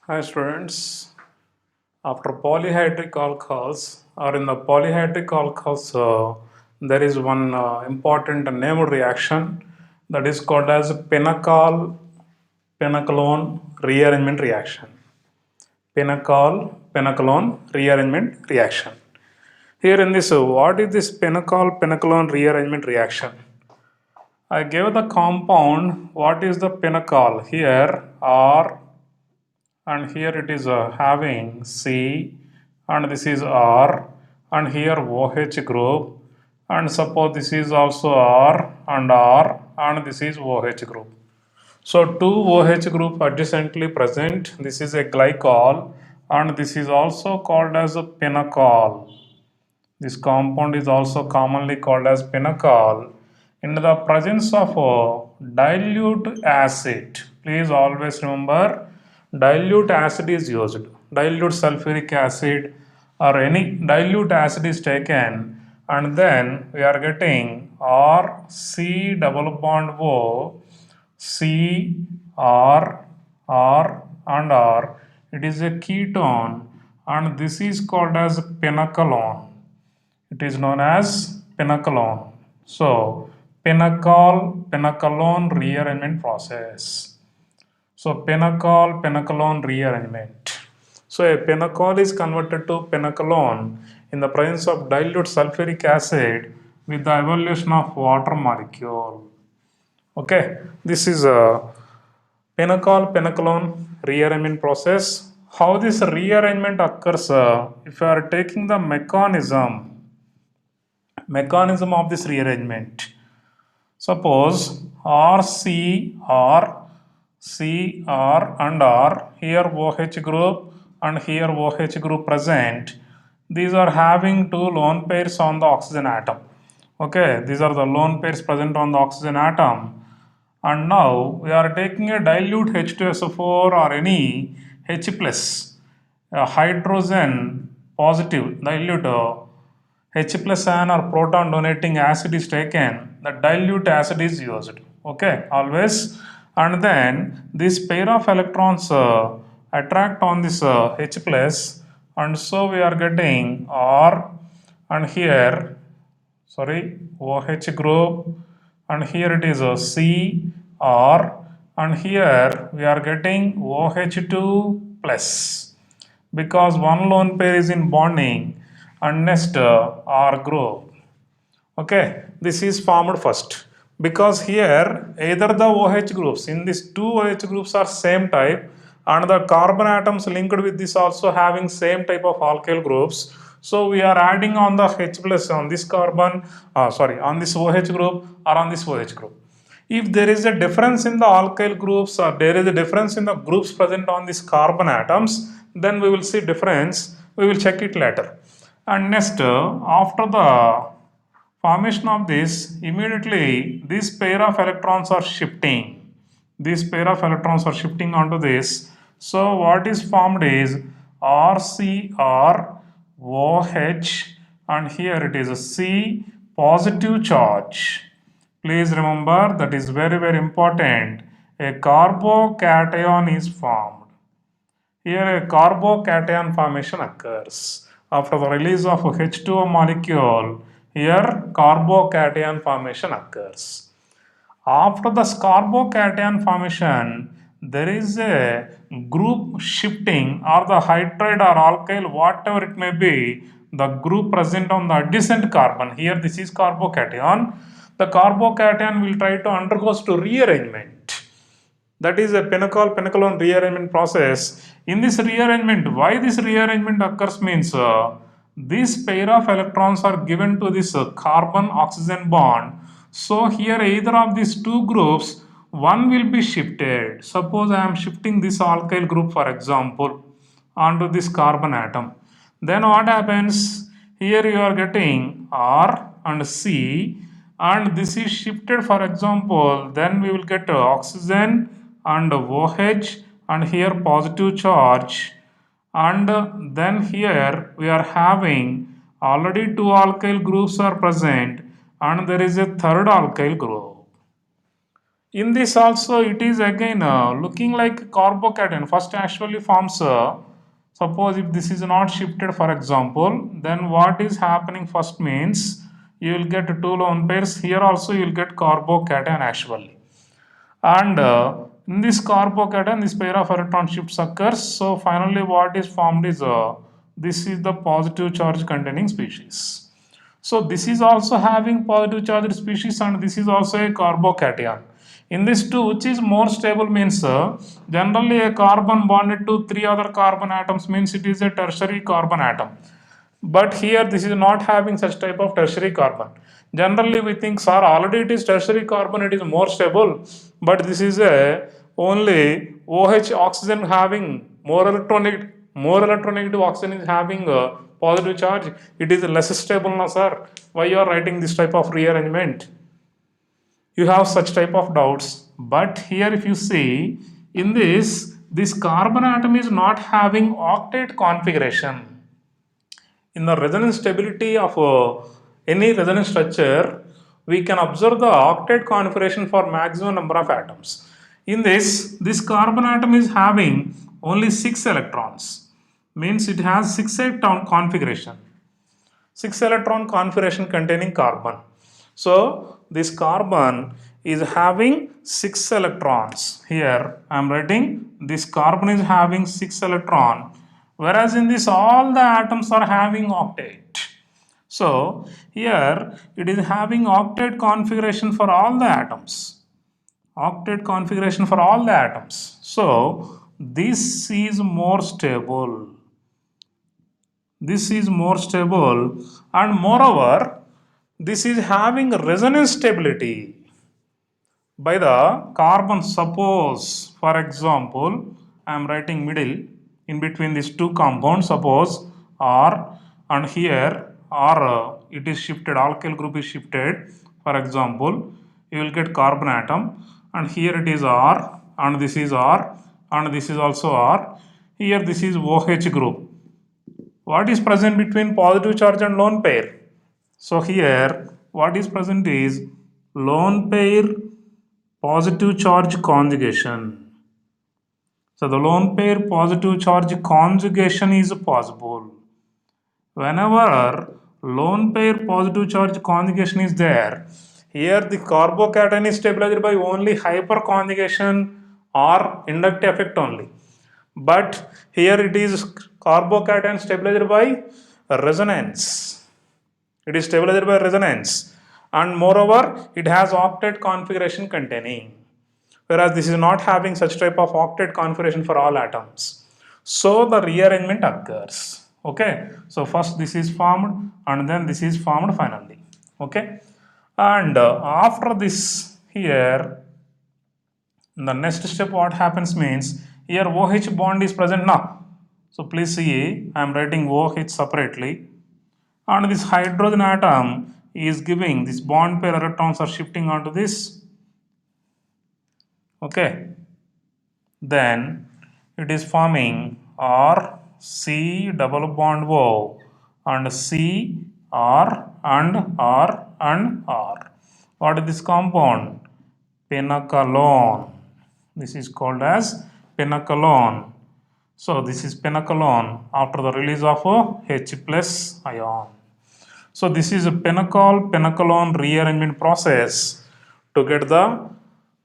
Hi students. After polyhydric alcohols or in the polyhydric alcohols, there is one important named reaction that is called as pinacol pinaclone rearrangement reaction. Pinacol rearrangement reaction. Here in this, what is this pinacol pinaclone rearrangement reaction? I gave the compound. What is the pinacol? Here R and here it is having C and this is R and here OH group and suppose this is also R and this is OH group. So two OH group adjacently present. This is a glycol and this is also called as a pinacol. This compound is also commonly called as pinacol in the presence of a dilute acid. Please always remember dilute acid is used. Dilute sulfuric acid or any dilute acid is taken and then we are getting RC double bond O C R and R. It is a ketone and this is called as pinacolone. It is known as pinacolone. So, pinacol-pinacalone rearrangement process. So, pinacol-pinacalone rearrangement. So, a pinacol is converted to pinacolone in the presence of dilute sulfuric acid with the evolution of water molecule. Okay, this is a pinacol-pinacalone rearrangement process. How this rearrangement occurs? If you are taking the mechanism of this rearrangement. Suppose R, C, R, C, R and R, here OH group and here OH group present. These are having two lone pairs on the oxygen atom. Okay, these are the lone pairs present on the oxygen atom. And now we are taking a dilute H2SO4 or any H plus, a hydrogen positive dilute H plus ion or proton donating acid is taken, the dilute acid is used. Okay, always. And then this pair of electrons attract on this H plus, and so we are getting R and here, sorry, OH group, and here it is a C R, and here we are getting OH2 plus because one lone pair is in bonding and next R group. Okay, this is formed first because here either the OH groups in these two OH groups are same type and the carbon atoms linked with this also having same type of alkyl groups. So we are adding on the H plus on this carbon, on this OH group or on this OH group. If there is a difference in the alkyl groups or there is a difference in the groups present on these carbon atoms, then we will see difference. We will check it later. And next, after the formation of this, immediately this pair of electrons are shifting. This pair of electrons are shifting onto this. So what is formed is RCr OH and here it is a C positive charge. Please remember that is very important. A carbocation is formed. Here a carbocation formation occurs. After the release of H2O molecule, here carbocation formation occurs. After the carbocation formation, there is a group shifting or the hydride or alkyl, whatever it may be, the group present on the adjacent carbon. Here this is carbocation. The carbocation will try to undergoes to rearrangement. That is a pinacol-pinacalone rearrangement process. In this rearrangement, why this rearrangement occurs means this pair of electrons are given to this carbon-oxygen bond. So here either of these two groups, one will be shifted. Suppose I am shifting this alkyl group for example onto this carbon atom. Then what happens? Here you are getting R and C and this is shifted for example, then we will get oxygen and OH and here positive charge and then here we are having already two alkyl groups are present and there is a third alkyl group. In this also it is again looking like carbocation. First actually forms, suppose if this is not shifted for example, then what is happening first means you will get two lone pairs. Here also you will get carbocation actually. And in this carbocation, this pair of electron shifts occurs. So finally what is formed is, this is the positive charge containing species. So this is also having positive charged species and this is also a carbocation. In this two, which is more stable means, generally a carbon bonded to three other carbon atoms means it is a tertiary carbon atom. But here this is not having such type of tertiary carbon. Generally we think, sir, already it is tertiary carbon, it is more stable, but this is a only OH oxygen having more electronegative oxygen is having a positive charge. It is less stable now, sir. Why you are writing this type of rearrangement? You have such type of doubts. But here if you see, in this carbon atom is not having octet configuration. In the resonance stability of any resonance structure, we can observe the octet configuration for maximum number of atoms. In this carbon atom is having only 6 electrons, means it has 6 electron configuration. 6 electron configuration containing carbon. So this carbon is having 6 electrons. Here I am writing this carbon is having 6 electron, whereas in this all the atoms are having octet. So here it is having octet configuration for all the atoms. Octet configuration for all the atoms. So this is more stable. This is more stable, and moreover this is having resonance stability by the carbon. Suppose for example I am writing middle in between these two compounds, suppose R, and here R, it is shifted, alkyl group is shifted. For example you will get carbon atom, and here it is R, and this is R, and this is also R. Here this is OH group. What is present between positive charge and lone pair? So here what is present is lone pair positive charge conjugation. So the lone pair positive charge conjugation is possible. Whenever lone pair positive charge conjugation is there, here the carbocation is stabilized by only hyperconjugation or inductive effect only. But here it is carbocation stabilized by resonance. It is stabilized by resonance, and moreover it has octet configuration containing, whereas this is not having such type of octet configuration for all atoms. So the rearrangement occurs. Okay, so first this is formed and then this is formed finally. Okay, and after this here, the next step what happens means, here OH bond is present now. So please see, I am writing OH separately, and this hydrogen atom is giving this bond pair electrons are shifting onto this. Okay, then it is forming R C double bond O and C R and R and R. What is this compound? Penacalone. This is called as penacalone. So this is penacalone after the release of a H plus ion. So this is a penacalone rearrangement process to get the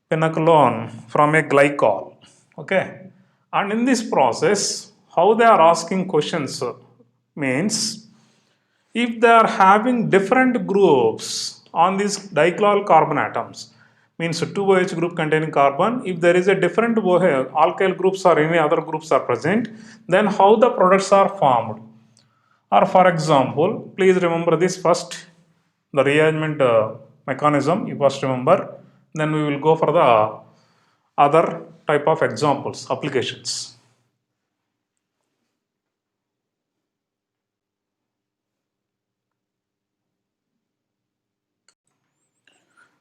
penacalone from a glycol. Okay, and in this process how they are asking questions means, if they are having different groups on these dichloro carbon atoms, means 2OH group containing carbon, if there is a different alkyl groups or any other groups are present, then how the products are formed. Or for example, please remember this first, the rearrangement mechanism you first remember, then we will go for the other type of examples, applications.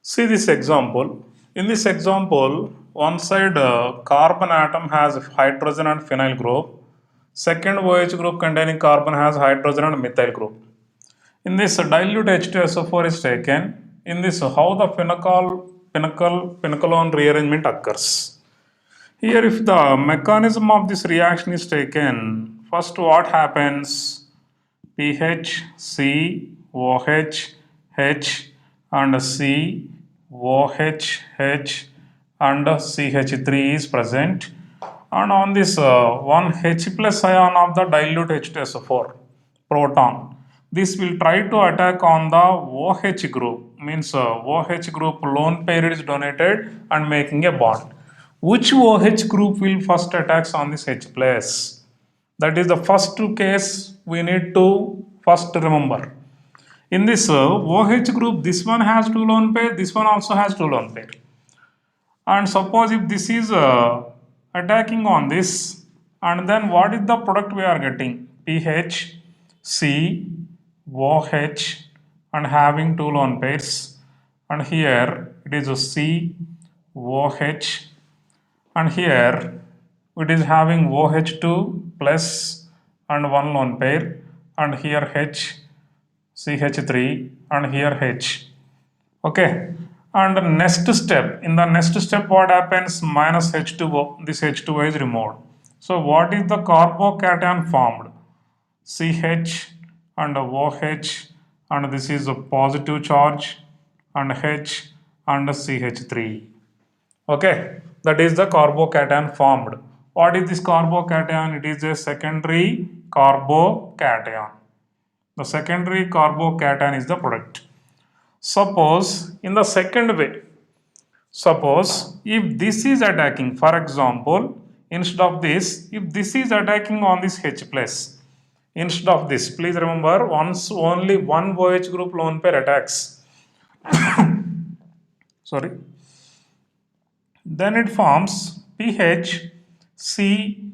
See this example. In this example, one side carbon atom has hydrogen and phenyl group. Second OH group containing carbon has hydrogen and methyl group. In this dilute H2SO4 is taken. In this, how the Pinnacle-on rearrangement occurs. Here, if the mechanism of this reaction is taken, first what happens? pH, C, OH, H, and C, OH, H, and CH3 is present. And on this one H plus ion of the dilute H2SO4 proton, this will try to attack on the OH group, means OH group lone pair is donated and making a bond. Which OH group will first attacks on this H plus? That is the first case we need to first remember. In this OH group, this one has two lone pair, this one also has two lone pair. And suppose if this is attacking on this, and then what is the product we are getting? pH, C, OH, and having two lone pairs. And here it is a C, OH, and here it is having OH2 plus and one lone pair, and here H, CH3, and here H. Okay, and next step, in the next step what happens? Minus H2O, this H2O is removed. So what is the carbocation formed? CH and OH, and this is a positive charge, and H and CH3. Okay, that is the carbocation formed. What is this carbocation? It is a secondary carbocation. The secondary carbocation is the product. Suppose in the second way, suppose if this is attacking, for example, instead of this, if this is attacking on this H plus, instead of this, please remember once only one OH group lone pair attacks. Sorry. Then it forms pH, C,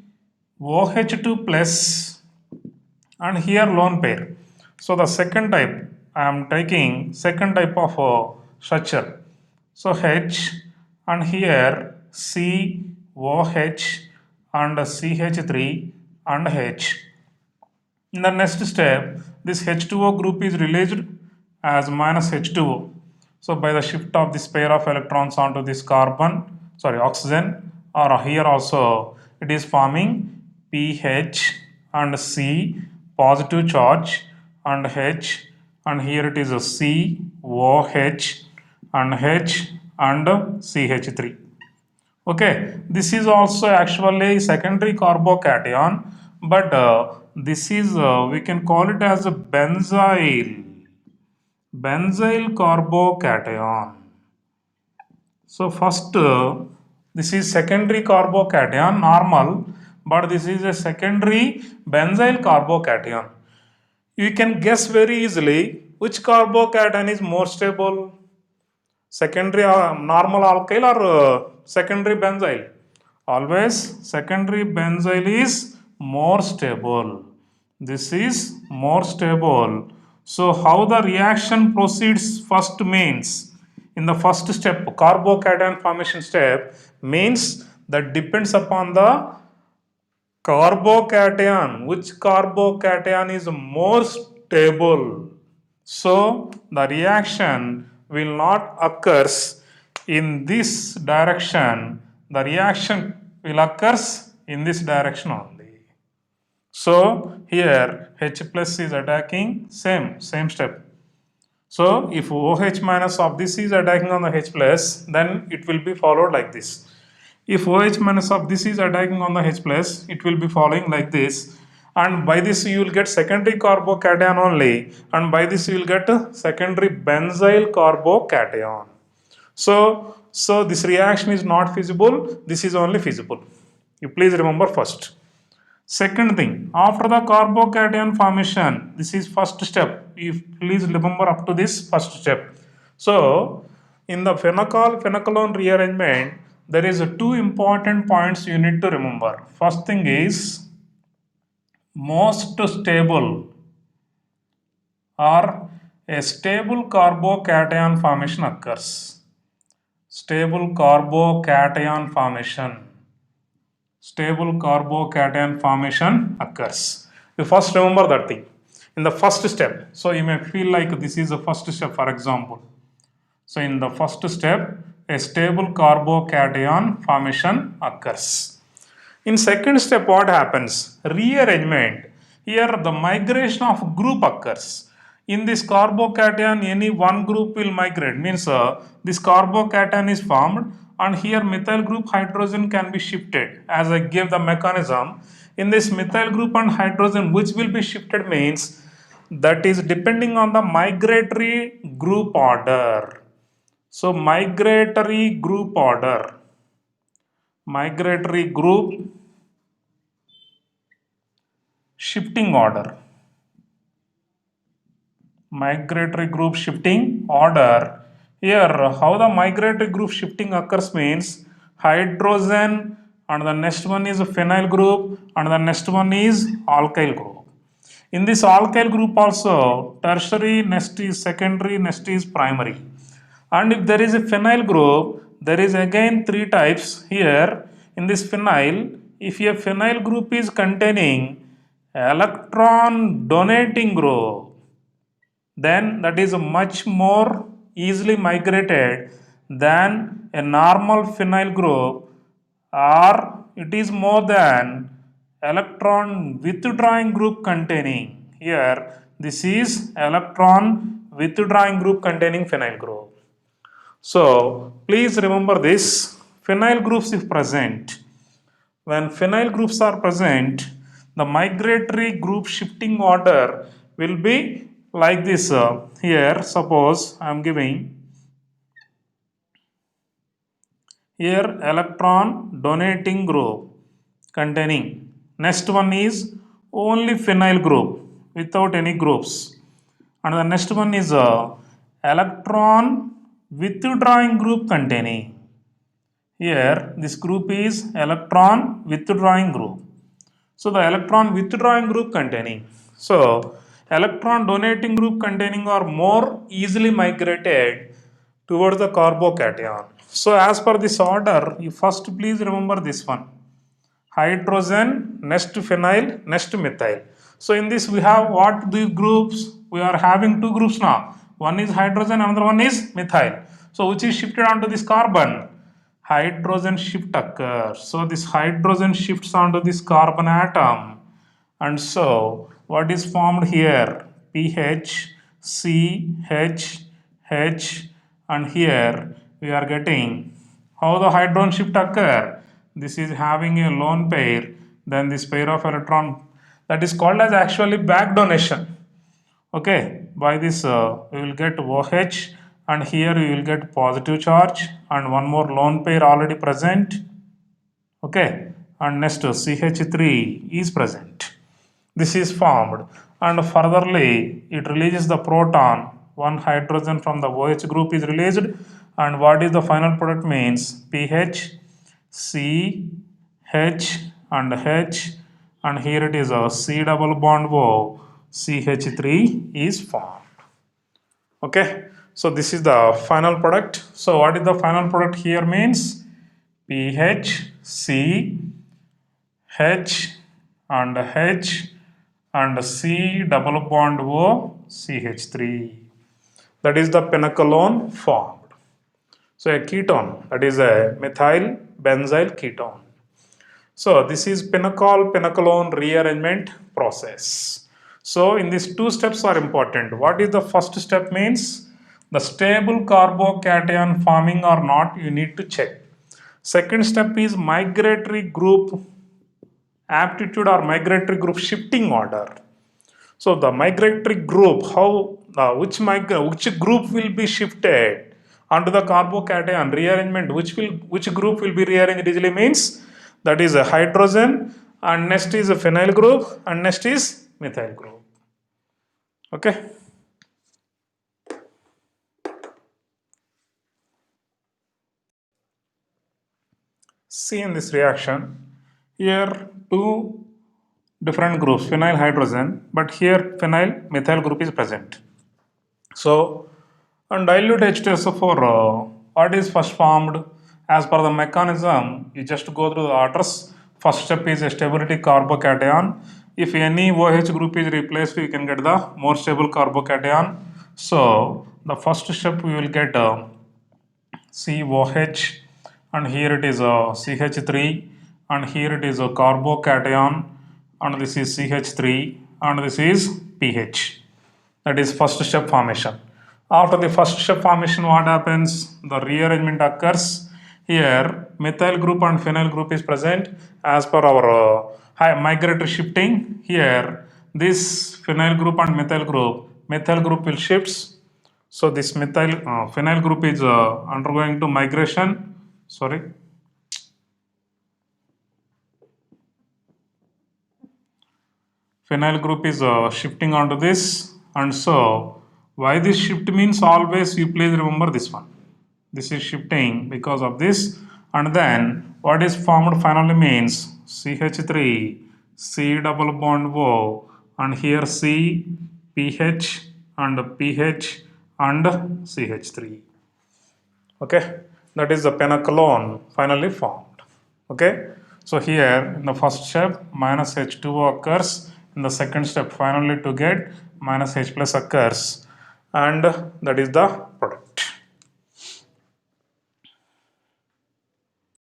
OH2 plus, and here lone pair. So the second type, I am taking second type of structure. So H, and here C, OH, and CH3 and H. In the next step, this H2O group is released as minus H2O. So by the shift of this pair of electrons onto this oxygen, or here also it is forming pH and C, positive charge, and H, and here it is a C, OH, and H, and CH3. Okay, this is also actually secondary carbocation, but this is we can call it as a benzyl carbocation. So first this is secondary carbocation normal, but this is a secondary benzyl carbocation. You can guess very easily which carbocation is more stable, secondary normal alkyl or secondary benzyl. Always secondary benzyl is more stable. This is more stable. So how the reaction proceeds first means, in the first step, carbocation formation step, means that depends upon the carbocation, which carbocation is more stable. So the reaction will not occurs in this direction. The reaction will occurs in this direction only. So here H plus is attacking same step. So if OH minus of this is attacking on the H plus, then it will be followed like this. If OH minus of this is attacking on the H plus, it will be following like this. And by this you will get secondary carbocation only, and by this you will get a secondary benzyl carbocation. So this reaction is not feasible, this is only feasible. You please remember first. Second thing, after the carbocation formation, this is first step. You please remember up to this first step. So in the phenol rearrangement, there is two important points you need to remember. First thing is most stable or a stable carbocation formation occurs. Stable carbocation formation occurs. You first remember that thing in the first step. So you may feel like this is the first step, for example. So in the first step, a stable carbocation formation occurs. In second step, what happens? Rearrangement. Here the migration of group occurs. In this carbocation, any one group will migrate. Means this carbocation is formed and here methyl group hydrogen can be shifted. As I gave the mechanism, in this methyl group and hydrogen which will be shifted means that is depending on the migratory group order. So migratory group order. Migratory group shifting order. Migratory group shifting order. Here, how the migratory group shifting occurs means hydrogen and the next one is phenyl group and the next one is alkyl group. In this alkyl group also, tertiary, next is secondary, next is primary. And if there is a phenyl group, there is again three types here. In this phenyl, if a phenyl group is containing electron donating group, then that is much more easily migrated than a normal phenyl group, or it is more than electron withdrawing group containing. Here this is electron withdrawing group containing phenyl group. So please remember this, phenyl groups if present. When phenyl groups are present, the migratory group shifting order will be like this. Here, suppose I am giving here electron donating group containing. Next one is only phenyl group without any groups. And the next one is electron withdrawing group containing. Here, this group is electron withdrawing group. So the electron withdrawing group containing. So electron donating group containing are more easily migrated towards the carbocation. So as per this order, you first please remember this one. Hydrogen, next phenyl, next methyl. So in this we have what the groups? We are having two groups now. One is hydrogen, another one is methyl. So which is shifted onto this carbon? Hydrogen shift occurs. So this hydrogen shifts onto this carbon atom. And so what is formed here? PH, C, H, H, and here we are getting how the hydrogen shift occur. This is having a lone pair, then this pair of electron, that is called as actually back donation. Okay, by this we will get OH and here we will get positive charge and one more lone pair already present. Okay, and next CH3 is present. This is formed and furtherly it releases the proton. One hydrogen from the OH group is released and what is the final product means PH, C, H and H, and here it is a C double bond O, CH3 is formed. Okay, so this is the final product. So what is the final product here means PH, C, H and H and C double bond O, CH3. That is the penacalone formed. So a ketone, that is a methyl benzyl ketone. So this is penacalone rearrangement process. So in these two steps are important. What is the first step means? The stable carbocation forming or not, you need to check. Second step is migratory group aptitude or migratory group shifting order. So the migratory group, how which group will be shifted onto the carbocation rearrangement? Which group will be rearranged easily means that is a hydrogen and next is a phenyl group and next is methyl group. Okay. See in this reaction, here two different groups, phenyl hydrogen, but here phenyl methyl group is present. So on dilute H2SO4, what is first formed? As per the mechanism, you just go through the orders. First step is a stability carbocation. If any OH group is replaced, we can get the more stable carbocation. So the first step we will get COH, and here it is a CH3, and here it is a carbocation, and this is CH3, and this is pH. That is first step formation. After the first step formation, what happens? The rearrangement occurs. Here, methyl group and phenyl group is present as per our migratory shifting. Here, this phenyl group and methyl group will shifts. So this phenyl group is undergoing to migration. Sorry. Phenyl group is shifting onto this, and so why this shift means, always you please remember this one. This is shifting because of this, and then what is formed finally means CH3, C double bond O, and here C, PH, and PH, and CH3. Okay, that is the pennacolone finally formed. Okay, so here in the first step minus H2O occurs, in the second step finally to get minus H plus occurs, and that is the product.